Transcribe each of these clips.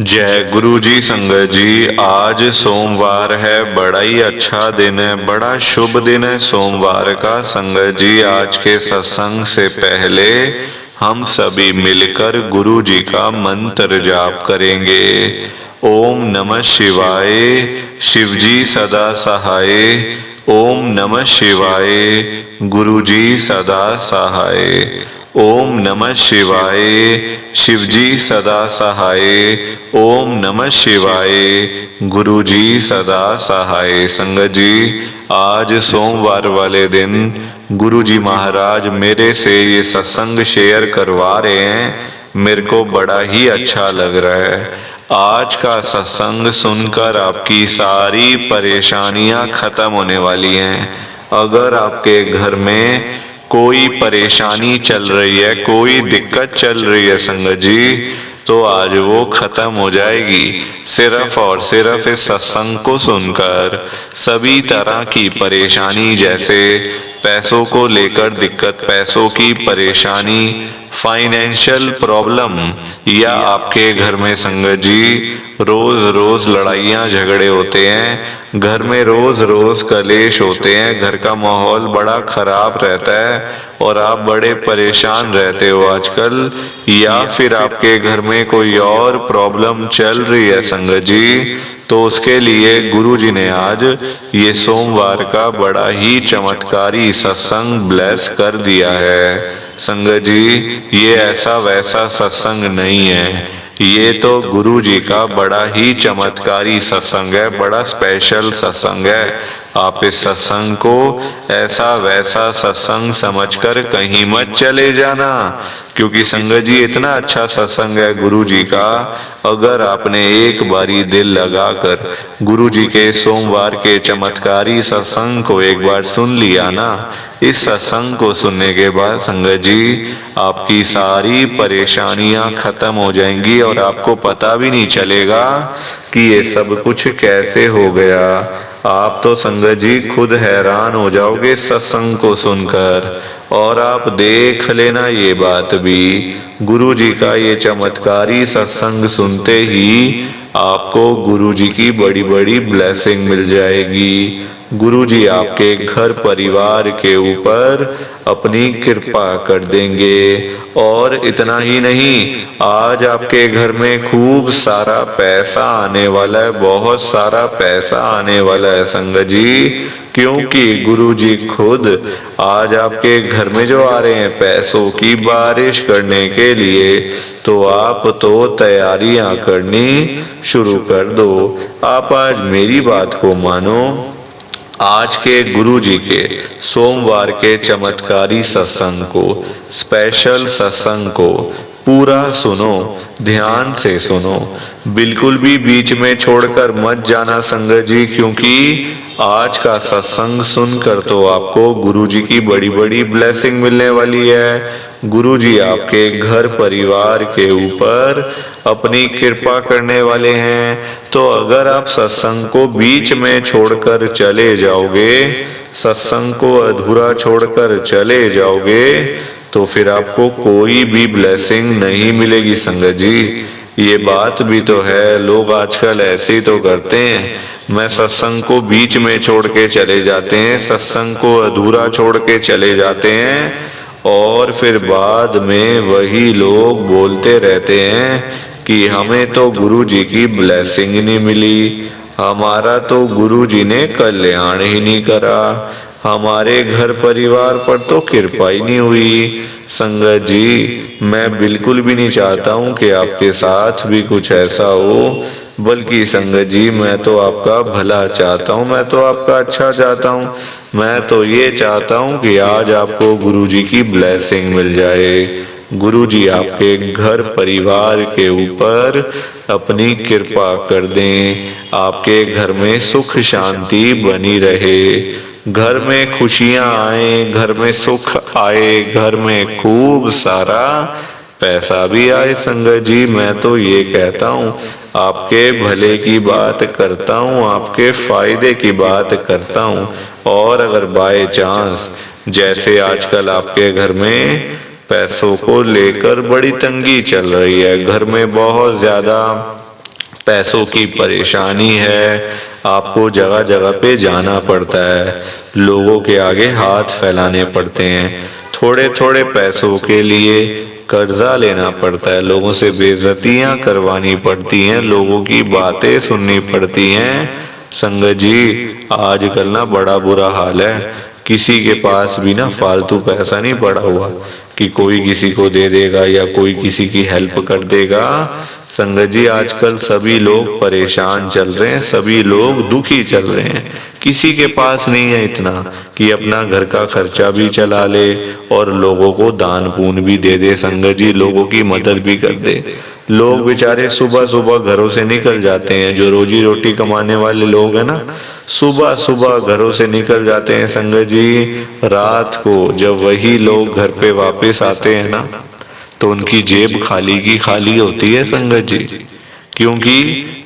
जय गुरु जी। संगत जी, आज सोमवार है, बड़ा ही अच्छा दिन है, बड़ा शुभ दिन है सोमवार का। संगत जी, आज के सत्संग से पहले हम सभी मिलकर गुरु जी का मंत्र जाप करेंगे। ओम नमः शिवाय, शिव जी सदा सहाय। ओम नमः शिवाय, गुरु जी सदा सहाय। ओम नमः शिवाय, शिव जी सदा सहाय। ओम नमः शिवाय, गुरु जी सदा सहाय। संगत जी, आज सोमवार वाले दिन गुरु जी महाराज मेरे से ये सत्संग शेयर करवा रहे हैं। मेरे को बड़ा ही अच्छा लग रहा है। आज का सत्संग सुनकर आपकी सारी परेशानियां खत्म होने वाली हैं। अगर आपके घर में कोई परेशानी चल रही है, कोई दिक्कत चल रही है संगत जी, तो आज वो खत्म हो जाएगी। सिर्फ और सिर्फ इस सत्संग को सुनकर सभी तरह की परेशानी, जैसे पैसों को लेकर दिक्कत, पैसों की परेशानी, फाइनेंशियल प्रॉब्लम, या आपके घर में संगत जी रोज रोज लड़ाइयाँ झगड़े होते हैं, घर में रोज रोज कलेश होते हैं, घर का माहौल बड़ा खराब रहता है और आप बड़े परेशान रहते हो आजकल, या फिर आपके घर में कोई और प्रॉब्लम चल रही है संगत जी, तो उसके लिए गुरु जी ने आज ये सोमवार का बड़ा ही चमत्कारी सत्संग ब्लेस कर दिया है। संगत जी, ये ऐसा वैसा सत्संग नहीं है, ये तो गुरु जी का बड़ा ही चमत्कारी सत्संग है, बड़ा स्पेशल सत्संग है। आप इस सत्संग को ऐसा वैसा सत्संग समझकर कहीं मत चले जाना, क्योंकि संगत जी इतना अच्छा सत्संग है गुरु जी का। अगर आपने एक बारी दिल लगाकर गुरु जी के सोमवार के चमत्कारी सत्संग को एक बार सुन लिया ना, इस सत्संग को सुनने के बाद संगत जी आपकी सारी परेशानियां खत्म हो जाएंगी और आपको पता भी नहीं चलेगा कि ये सब कुछ कैसे हो गया। आप तो संगत जी खुद हैरान हो जाओगे सत्संग को सुनकर। और आप देख लेना ये बात भी, गुरु जी का ये चमत्कारी सत्संग सुनते ही आपको गुरु जी की बड़ी बड़ी ब्लेसिंग मिल जाएगी। गुरु जी आपके घर परिवार के ऊपर अपनी कृपा कर देंगे। और इतना ही नहीं, आज आपके घर में खूब सारा पैसा आने वाला है, बहुत सारा पैसा आने वाला है संगत जी, क्योंकि गुरु जी खुद आज आपके घर में जो आ रहे हैं पैसों की बारिश करने के लिए। तो आप तो तैयारियां करनी शुरू कर दो। आप आज मेरी बात को मानो, आज के गुरु जी के सोमवार के चमत्कारी सत्संग को, स्पेशल सत्संग को पूरा सुनो, ध्यान से सुनो, बिल्कुल भी बीच में छोड़कर मत जाना संगत जी, क्योंकि आज का सत्संग सुनकर तो आपको गुरु जी की बड़ी बड़ी ब्लेसिंग मिलने वाली है। गुरु जी आपके घर परिवार के ऊपर अपनी कृपा करने वाले हैं। तो अगर आप सत्संग को बीच में छोड़कर चले जाओगे, सत्संग को अधूरा छोड़कर चले जाओगे, तो फिर आपको कोई भी ब्लेसिंग नहीं मिलेगी संगत जी। ये बात भी तो है, लोग आजकल ऐसे ही तो करते हैं, मैं सत्संग को बीच में छोड़ के चले जाते हैं, सत्संग को अधूरा छोड़ के चले जाते हैं, और फिर बाद में वही लोग बोलते रहते हैं कि हमें तो गुरु जी की ब्लेसिंग नहीं मिली, हमारा तो गुरु जी ने कल्याण ही नहीं करा, हमारे घर परिवार पर तो कृपा ही नहीं हुई। संगत जी, मैं बिल्कुल भी नहीं चाहता हूँ कि आपके साथ भी कुछ ऐसा हो, बल्कि संगत जी मैं तो आपका भला चाहता हूँ, मैं तो आपका अच्छा चाहता हूँ। मैं तो ये चाहता हूँ कि आज आपको गुरु जी की ब्लेसिंग मिल जाए, गुरु जी आपके घर परिवार के ऊपर अपनी कृपा कर दें, आपके घर में सुख शांति बनी रहे, घर में खुशियां आए, घर में सुख आए, घर में खूब सारा पैसा भी आए। संगत जी, मैं तो ये कहता हूँ, आपके भले की बात करता हूँ, आपके फायदे की बात करता हूँ। और अगर बाय चांस जैसे आजकल आपके घर में पैसों को लेकर बड़ी तंगी चल रही है, घर में बहुत ज्यादा पैसों की परेशानी है, आपको जगह जगह पे जाना पड़ता है, लोगों के आगे हाथ फैलाने पड़ते हैं, थोड़े थोड़े पैसों के लिए कर्जा लेना पड़ता है, लोगों से बेइज्जतियां करवानी पड़ती हैं, लोगों की बातें सुननी पड़ती हैं। संगत जी आजकल ना बड़ा बुरा हाल है, किसी के पास भी ना फालतू पैसा नहीं पड़ा हुआ कि कोई किसी को दे देगा या कोई किसी की हेल्प कर देगा। संगत जी आजकल सभी लोग परेशान चल रहे हैं, सभी लोग दुखी चल रहे हैं, किसी के पास नहीं है इतना कि अपना घर का खर्चा भी चला ले और लोगों को दान पुण्य भी दे दे। संगत जी लोगों की मदद भी कर दे। लोग बेचारे सुबह सुबह घरों से निकल जाते हैं, जो रोजी रोटी कमाने वाले लोग हैं ना, सुबह सुबह घरों से निकल जाते हैं। संगत जी रात को जब वही लोग घर पे वापस आते हैं ना, तो उनकी जेब खाली की खाली होती है। संगत जी क्योंकि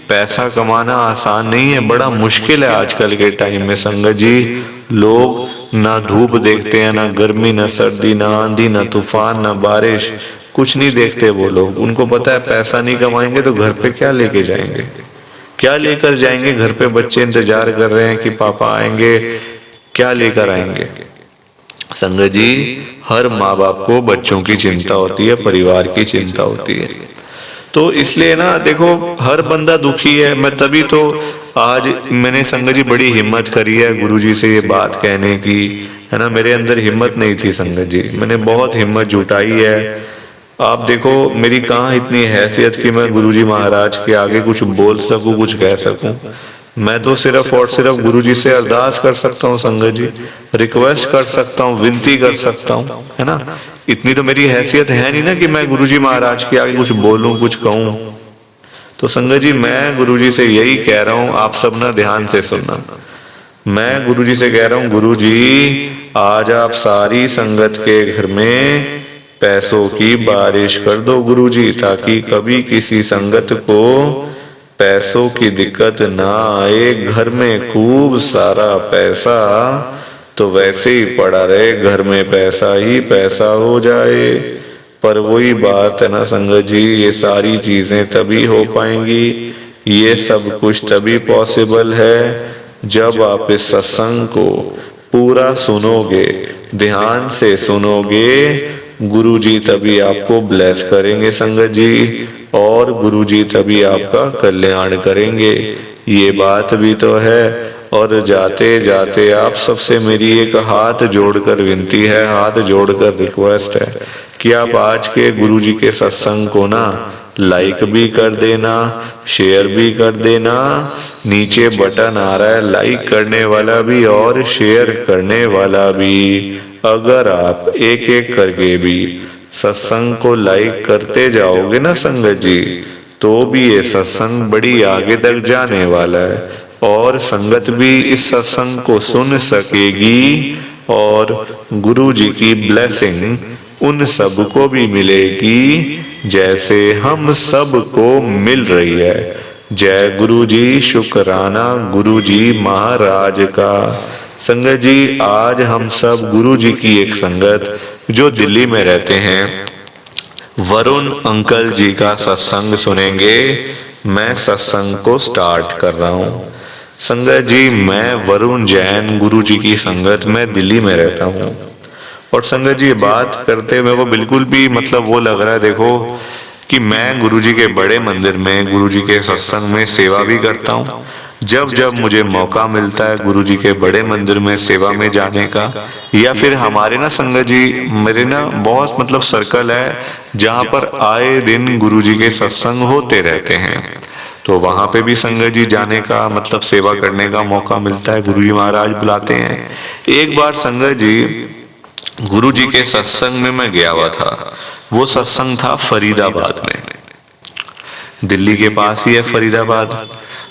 पैसा कमाना आसान नहीं है, बड़ा मुश्किल है आजकल के टाइम में। संगत जी लोग ना धूप देखते हैं, ना गर्मी, ना सर्दी, ना आंधी, ना तूफान, ना बारिश, कुछ नहीं देखते वो लोग। उनको पता है पैसा नहीं कमाएंगे तो घर पे क्या लेके जाएंगे, क्या लेकर जाएंगे। घर पे बच्चे इंतजार कर रहे हैं कि पापा आएंगे, क्या लेकर आएंगे। संगत जी हर माँ बाप को बच्चों की चिंता होती है, परिवार की चिंता होती है। तो इसलिए ना देखो हर बंदा दुखी है। मैं तभी तो आज मैंने संगत जी बड़ी हिम्मत करी है गुरुजी से ये बात कहने की, है ना। मेरे अंदर हिम्मत नहीं थी संगत जी, मैंने बहुत हिम्मत जुटाई है। आप देखो मेरी कहाँ इतनी हैसियत कि मैं गुरुजी महाराज के आगे कुछ बोल सकूं, कुछ कह सकूं। मैं तो सिर्फ और सिर्फ गुरुजी से अरदास कर सकता हूँ संगत जी, रिक्वेस्ट कर सकता हूँ, विनती कर सकता हूँ, है ना। इतनी तो मेरी हैसियत है नहीं ना कि मैं गुरुजी महाराज के आगे कुछ बोलूं, कुछ कहूं। तो संगत जी मैं गुरुजी से यही कह रहा हूँ, आप सब ना ध्यान से सुनना। मैं गुरुजी से कह रहा हूँ, गुरुजी आज आप सारी संगत के घर में पैसों की बारिश कर दो गुरुजी, ताकि कभी किसी संगत को पैसों की दिक्कत ना आए। घर में खूब सारा पैसा तो वैसे ही पड़ा रहे, घर में पैसा ही पैसा हो जाए। पर वही बात है ना संगत जी, ये सारी चीजें तभी हो पाएंगी, ये सब कुछ तभी पॉसिबल है जब आप इस सत्संग को पूरा सुनोगे, ध्यान से सुनोगे। गुरुजी तभी आपको ब्लेस करेंगे संगत जी, और गुरुजी तभी आपका कल्याण करेंगे। ये बात भी तो है। और जाते जाते आप सबसे मेरी एक हाथ जोड़कर विनती है, हाथ जोड़कर रिक्वेस्ट है कि आप आज के गुरुजी के सत्संग को ना लाइक भी कर देना, शेयर भी कर देना। नीचे बटन आ रहा है लाइक करने वाला भी और शेयर करने वाला भी। अगर आप एक एक करके भी सत्संग को लाइक करते जाओगे ना संगत जी, तो भी ये सत्संग बड़ी आगे तक जाने वाला है और संगत भी इस सत्संग को सुन सकेगी और गुरु जी की ब्लेसिंग उन सब को भी मिलेगी जैसे हम सब को मिल रही है। जय गुरु जी, शुक्राना गुरु जी महाराज का। संगत जी आज हम सब गुरु जी की एक संगत जो दिल्ली में रहते हैं, वरुण अंकल जी का सत्संग सुनेंगे। मैं सत्संग को स्टार्ट कर रहा हूँ। संगत जी मैं वरुण जैन, गुरु जी की संगत में दिल्ली में रहता हूँ। और संगत जी बात करते मेरे को बिल्कुल भी मतलब वो लग रहा है देखो कि मैं गुरु जी के बड़े मंदिर में, गुरु जी के सत्संग में सेवा भी करता हूँ। जब जब मुझे मौका मिलता है गुरु जी के बड़े मंदिर में सेवा में जाने का, या फिर हमारे ना संगत जी मेरे ना बहुत मतलब सर्कल है जहाँ पर आए दिन गुरु जी के सत्संग होते रहते हैं, तो वहां पे भी संगत जी जाने का मतलब सेवा करने का मौका मिलता है। गुरु जी महाराज बुलाते हैं। एक बार संगत जी गुरु जी के सत्संग में मैं गया हुआ था। वो सत्संग था फरीदाबाद में, दिल्ली के पास ही है फरीदाबाद,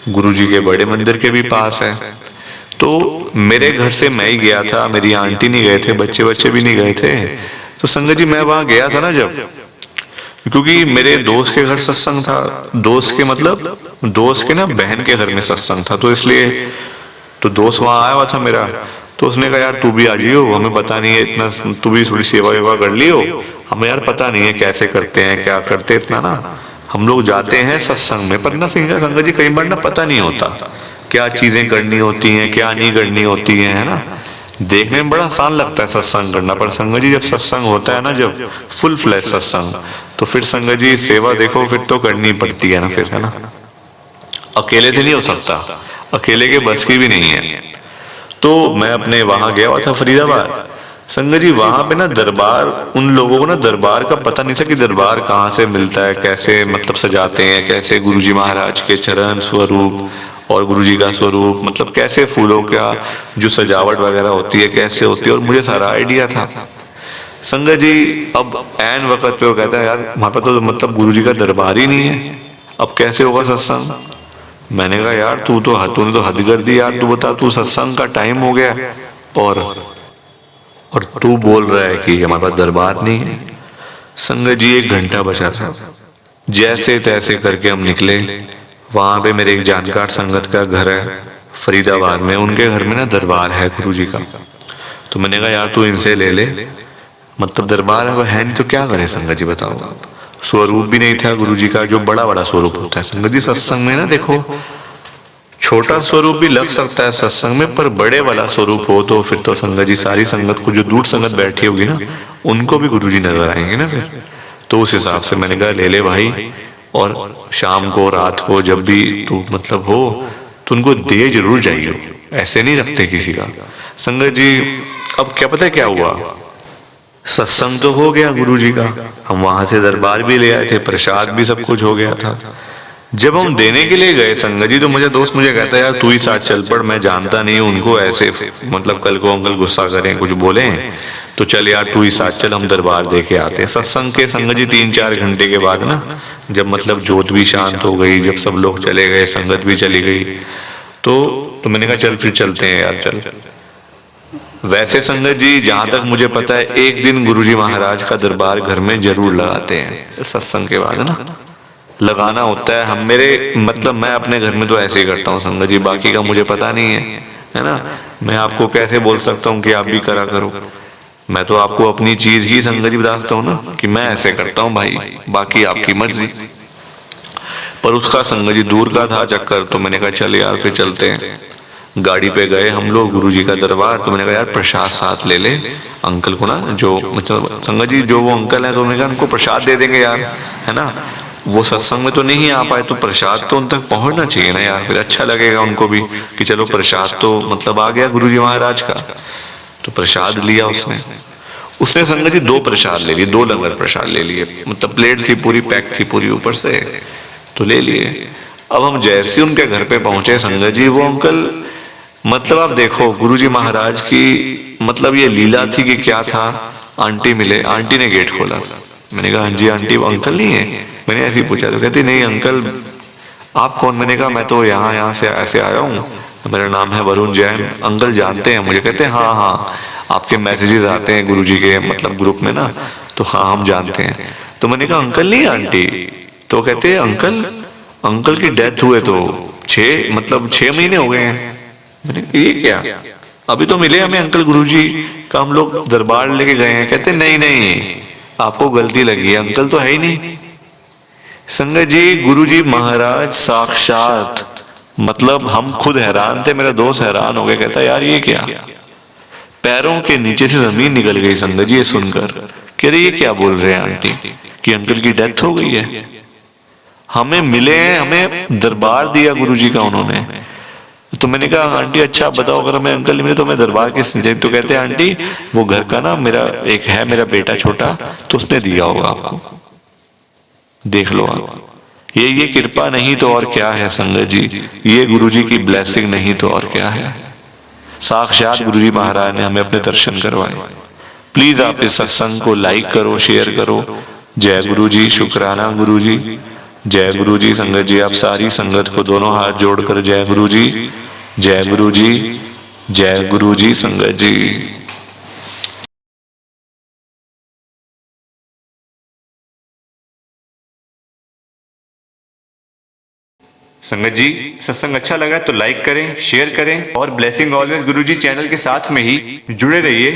गुरु जी के बड़े मंदिर के भी पास है। तो मेरे घर से मैं ही गया था, मेरी आंटी नहीं गए थे, बच्चे बच्चे भी नहीं गए थे। तो संगत जी मैं वहां गया था ना जब, क्योंकि मेरे दोस्त के घर सत्संग था, दोस्त के मतलब दोस्त के ना बहन के घर में सत्संग था, तो इसलिए तो दोस्त वहां आया हुआ था मेरा। तो उसने कहा यार तू भी आ जियो, हमें पता नहीं है इतना, तू भी थोड़ी सेवा वेवा कर लियो, हमें यार पता नहीं है कैसे करते हैं क्या करते इतना ना, हम लोग जाते हैं सत्संग में, पर ना संगत जी कई बार ना पता नहीं होता क्या चीजें करनी होती हैं, क्या नहीं करनी होती हैं, है ना। देखने में बड़ा आसान लगता है सत्संग करना, पर संगत जी जब सत्संग होता है ना, जब फुल फ्लैश सत्संग, तो फिर संगत जी सेवा देखो फिर तो करनी पड़ती है ना, फिर, है ना। अकेले से नहीं हो सकता, अकेले के बस की भी नहीं है। तो मैं अपने वहां गया हुआ था फरीदाबाद संगत जी, वहां पे ना दरबार, उन लोगों को ना दरबार का पता नहीं था कि दरबार कहाँ से मिलता है, कैसे मतलब सजाते हैं, कैसे गुरुजी महाराज के चरण स्वरूप और गुरुजी का स्वरूप, मतलब कैसे फूलों का जो सजावट वगैरह होती है कैसे होती है, और मुझे सारा आइडिया था संगत जी। अब ऐन वक्त पे वो कहता है यार वहां पर तो मतलब गुरुजी का दरबार ही नहीं है, अब कैसे होगा सत्संग। मैंने कहा यार तूने तो हद कर दी यार, तू बता, तू सत्संग का टाइम हो गया और तू बोल रहा है कि हमारे पास दरबार नहीं है। संगत जी 1 घंटा बचा था, जैसे तैसे करके हम निकले। वहां पे मेरे एक जानकार संगत का घर है फरीदाबाद में, उनके घर में ना दरबार है गुरुजी का। तो मैंने कहा यार तू इनसे ले ले, मतलब दरबार है नहीं तो क्या करे संगत जी बताओ आप। स्वरूप भी नहीं था गुरुजी का, जो बड़ा बड़ा स्वरूप होता है संगत जी सत्संग में ना, देखो छोटा स्वरूप भी लग सकता है सत्संग में, पर बड़े वाला स्वरूप हो तो फिर तो संगत जी सारी संगत को, जो दूर संगत बैठी होगी ना, उनको भी गुरुजी नजर आएंगे ना फिर। तो उस हिसाब से मैंने कहा ले ले भाई, और शाम को रात को जब भी तू मतलब हो तो उनको दे जरूर जाइए, ऐसे नहीं रखते किसी का। संगत जी अब क्या पता क्या हुआ, सत्संग तो हो गया गुरुजी का, हम वहां से दरबार भी ले आए थे, प्रसाद भी सब कुछ हो गया था। जब हम देने के लिए गए संगत जी, तो मुझे दोस्त मुझे कहता है यार तू ही साथ चल पड़, मैं जानता नहीं हूँ उनको, ऐसे मतलब कल को अंकल गुस्सा करें कुछ बोले, तो चल यार तू ही साथ चल, हम दरबार दे के आते हैं। सत्संग के संगत जी 3-4 घंटे के बाद ना, जब मतलब जोत भी शांत हो गई, जब सब लोग चले गए, संगत भी चली गई, तो मैंने कहा चल फिर चलते हैं यार चल। वैसे संगत जी जहां तक मुझे पता है, एक दिन गुरुजी महाराज का दरबार घर में जरूर लगाते हैं सत्संग के बाद ना, लगाना होता है। हम मेरे मतलब मैं अपने घर में तो ऐसे ही करता हूँ संगत जी, बाकी का मुझे पता नहीं है ना। मैं आपको कैसे बोल सकता हूँ कि आप भी करा करो, मैं तो आपको अपनी चीज ही संगत जी बता सकता हूँ ना कि मैं ऐसे करता हूँ भाई, बाकी आपकी मर्जी। पर उसका संगत जी दूर का था चक्कर, तो मैंने कहा चल यार फिर चलते हैं। गाड़ी पे गए हम लोग गुरुजी का दरबार, तो मैंने कहा यार प्रसाद साथ ले ले अंकल को ना, जो मतलब संगत जी जो वो अंकल है, तो मैंने कहा उनको प्रसाद दे देंगे यार, है ना। वो सत्संग में तो नहीं आ पाए, तो प्रसाद तो उन तक पहुंचना चाहिए ना यार, फिर अच्छा लगेगा उनको भी कि चलो प्रसाद तो मतलब आ गया गुरुजी महाराज का। तो प्रसाद लिया उसने संगत जी 2 प्रसाद ले लिए, 2 लंगर प्रसाद ले लिए, मतलब प्लेट थी पूरी पैक थी पूरी ऊपर से, तो ले लिए। अब हम जैसे उनके घर पे पहुंचे संगत जी, वो अंकल मतलब आप देखो गुरुजी महाराज की मतलब ये लीला थी कि क्या था, आंटी मिले, आंटी ने गेट खोला। मैंने कहा हाँ जी आंटी, वो अंकल नहीं है। मैंने ऐसे ही पूछा, तो कहती नहीं अंकल आप कौन। मैंने कहा मैं तो यहाँ से ऐसे आया हूँ, मेरा नाम है वरुण जैन, अंकल जानते हैं मुझे। कहते हैं हाँ हाँ आपके मैसेजेस आते हैं गुरुजी के मतलब ग्रुप में ना, तो हाँ हम जानते हैं। तो मैंने कहा अंकल नहीं आंटी, तो कहते हैं अंकल की डेथ हुए तो 6 महीने हो गए हैं। मैंने कहा ये क्या, अभी तो मिले हमें अंकल गुरुजी का, हम लोग दरबार लेके गए हैं। कहते नहीं आपको गलती लगी है, अंकल तो है ही नहीं। संगत जी गुरुजी महाराज साक्षात, मतलब हम खुद हैरान थे, मेरा दोस्त हैरान हो गया, कहता यार ये क्या, पैरों के नीचे से जमीन निकल गई संगत जी ये सुनकर। कह रहे ये क्या बोल रहे हैं आंटी कि अंकल की डेथ हो गई है। हमें मिले हैं, हमें दरबार दिया गुरुजी का उन्होंने। तो मैंने कहा आंटी अच्छा बताओ, अगर हमें अंकल नहीं मिले तो मैं दरबार किसने दिया। तो कहते हैं आंटी वो घर का ना मेरा बेटा छोटा, तो उसने दिया होगा आपको, देख लो आप। ये कृपा नहीं तो और क्या है संगत जी, ये गुरुजी की ब्लेसिंग नहीं तो और क्या है। साक्षात गुरुजी महाराज ने हमें अपने दर्शन करवाए। प्लीज आप इस सत्संग को लाइक करो, शेयर करो। जय गुरुजी, शुक्राना गुरुजी, जय गुरुजी। संगत जी आप सारी संगत को दोनों हाथ जोड़कर जय गुरुजी, जय गुरुजी, जय गुरुजी। संगत जी संगत जी सत्संग अच्छा लगा तो लाइक करें, शेयर करें और ब्लेसिंग ऑलवेज गुरुजी चैनल के साथ में ही जुड़े रहिए,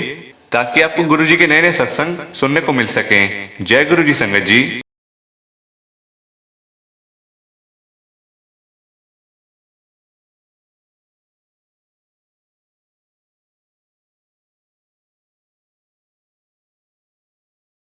ताकि आपको गुरुजी के नए नए सत्संग सुनने को मिल सकें। जय गुरुजी संगत जी।